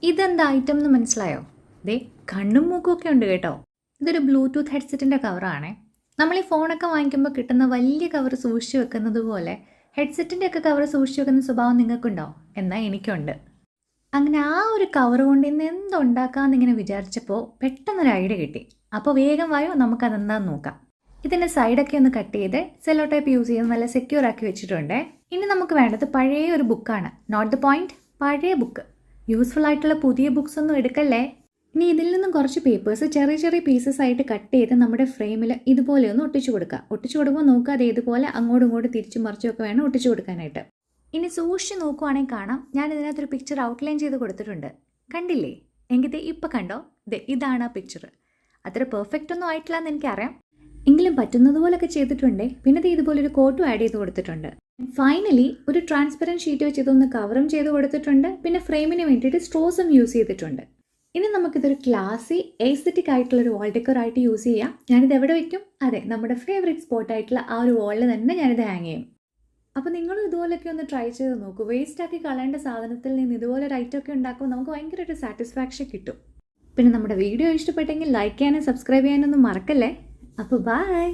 ഇതെന്താ ഐറ്റം എന്ന് മനസ്സിലായോ? ദേ കണ്ണും മൂക്കൊക്കെ ഉണ്ട് കേട്ടോ. ഇതൊരു ബ്ലൂടൂത്ത് ഹെഡ്സെറ്റിൻ്റെ കവറാണേ. നമ്മൾ ഈ ഫോണൊക്കെ വാങ്ങിക്കുമ്പോൾ കിട്ടുന്ന വലിയ കവർ സൂക്ഷിച്ച് വെക്കുന്നത് പോലെ ഹെഡ്സെറ്റിൻ്റെ ഒക്കെ കവർ സൂക്ഷിച്ച് വെക്കുന്ന സ്വഭാവം നിങ്ങൾക്കുണ്ടോ? എന്നാൽ എനിക്കുണ്ട്. അങ്ങനെ ആ ഒരു കവർ കൊണ്ട് ഇന്ന് എന്തുണ്ടാക്കാമെന്നിങ്ങനെ വിചാരിച്ചപ്പോൾ പെട്ടെന്നൊരു ഐഡിയ കിട്ടി. അപ്പോൾ വേഗം വായോ, നമുക്കതെന്താന്ന് നോക്കാം. ഇതിൻ്റെ സൈഡൊക്കെ ഒന്ന് കട്ട് ചെയ്ത് സെല്ലോ ടൈപ്പ് യൂസ് ചെയ്ത് നല്ല സെക്യൂർ ആക്കി വെച്ചിട്ടുണ്ട്. ഇനി നമുക്ക് വേണ്ടത് പഴയ ഒരു ബുക്കാണ്. നോട്ട് ദ പോയിന്റ്, പഴയ ബുക്ക്. യൂസ്ഫുൾ ആയിട്ടുള്ള പുതിയ ബുക്സ് ഒന്നും എടുക്കല്ലേ. ഇനി ഇതിൽ നിന്നും കുറച്ച് പേപ്പേഴ്സ് ചെറിയ ചെറിയ പീസസ് ആയിട്ട് കട്ട് ചെയ്ത് നമ്മുടെ ഫ്രെയിമിൽ ഇതുപോലെ ഒന്ന് ഒട്ടിച്ചു കൊടുക്കുക. ഒട്ടിച്ചു കൊടുക്കുമ്പോൾ നോക്കാതെ ഇതുപോലെ അങ്ങോട്ടും ഇങ്ങോട്ടും തിരിച്ചും മറിച്ചും ഒക്കെ വേണം ഒട്ടിച്ചു കൊടുക്കാനായിട്ട്. ഇനി സൂക്ഷിച്ച് നോക്കുവാണെങ്കിൽ കാണാം, ഞാൻ ഇതിനകത്തൊരു പിക്ചർ ഔട്ട്ലൈൻ ചെയ്ത് കൊടുത്തിട്ടുണ്ട്. കണ്ടില്ലേ? എങ്കിൽ ഇപ്പം കണ്ടോ, ഇതാണ് ആ പിക്ചർ. അത്ര പെർഫെക്റ്റ് ഒന്നും ആയിട്ടില്ല എന്ന് എനിക്കറിയാം, എങ്കിലും പറ്റുന്നത് പോലൊക്കെ ചെയ്തിട്ടുണ്ട്. പിന്നെ ഇതുപോലെ ഒരു കോട്ടും ആഡ് ചെയ്ത് കൊടുത്തിട്ടുണ്ട്. ഫൈനലി ഒരു ട്രാൻസ്പെറൻറ്റ് ഷീറ്റ് വെച്ച് ഇതൊന്ന് കവറും ചെയ്ത് കൊടുത്തിട്ടുണ്ട്. പിന്നെ ഫ്രെയിമിന് വേണ്ടിയിട്ട് സ്ട്രോസും യൂസ് ചെയ്തിട്ടുണ്ട്. ഇനി നമുക്കിതൊരു ക്ലാസി എസ്തെറ്റിക് ആയിട്ടുള്ളൊരു വാൾ ഡെക്കർ ആയിട്ട് യൂസ് ചെയ്യാം. ഞാനിത് എവിടെ വയ്ക്കും? അതെ, നമ്മുടെ ഫേവറേറ്റ് സ്പോട്ടായിട്ടുള്ള ആ ഒരു വാളിൽ തന്നെ ഞാനിത് ഹാങ് ചെയ്യും. അപ്പോൾ നിങ്ങളും ഇതുപോലെയൊക്കെ ഒന്ന് ട്രൈ ചെയ്ത് നോക്കൂ. വേസ്റ്റാക്കി കളയേണ്ട സാധനത്തിൽ നിന്ന് ഇതുപോലെ ഒരു ഐറ്റം ഒക്കെ ഉണ്ടാക്കുമ്പോൾ നമുക്ക് ഭയങ്കര ഒരു സാറ്റിസ്ഫാക്ഷൻ കിട്ടും. പിന്നെ നമ്മുടെ വീഡിയോ ഇഷ്ടപ്പെട്ടെങ്കിൽ ലൈക്ക് ചെയ്യാനും സബ്സ്ക്രൈബ് ചെയ്യാനൊന്നും മറക്കല്ലേ. അപ്പോൾ ബൈ.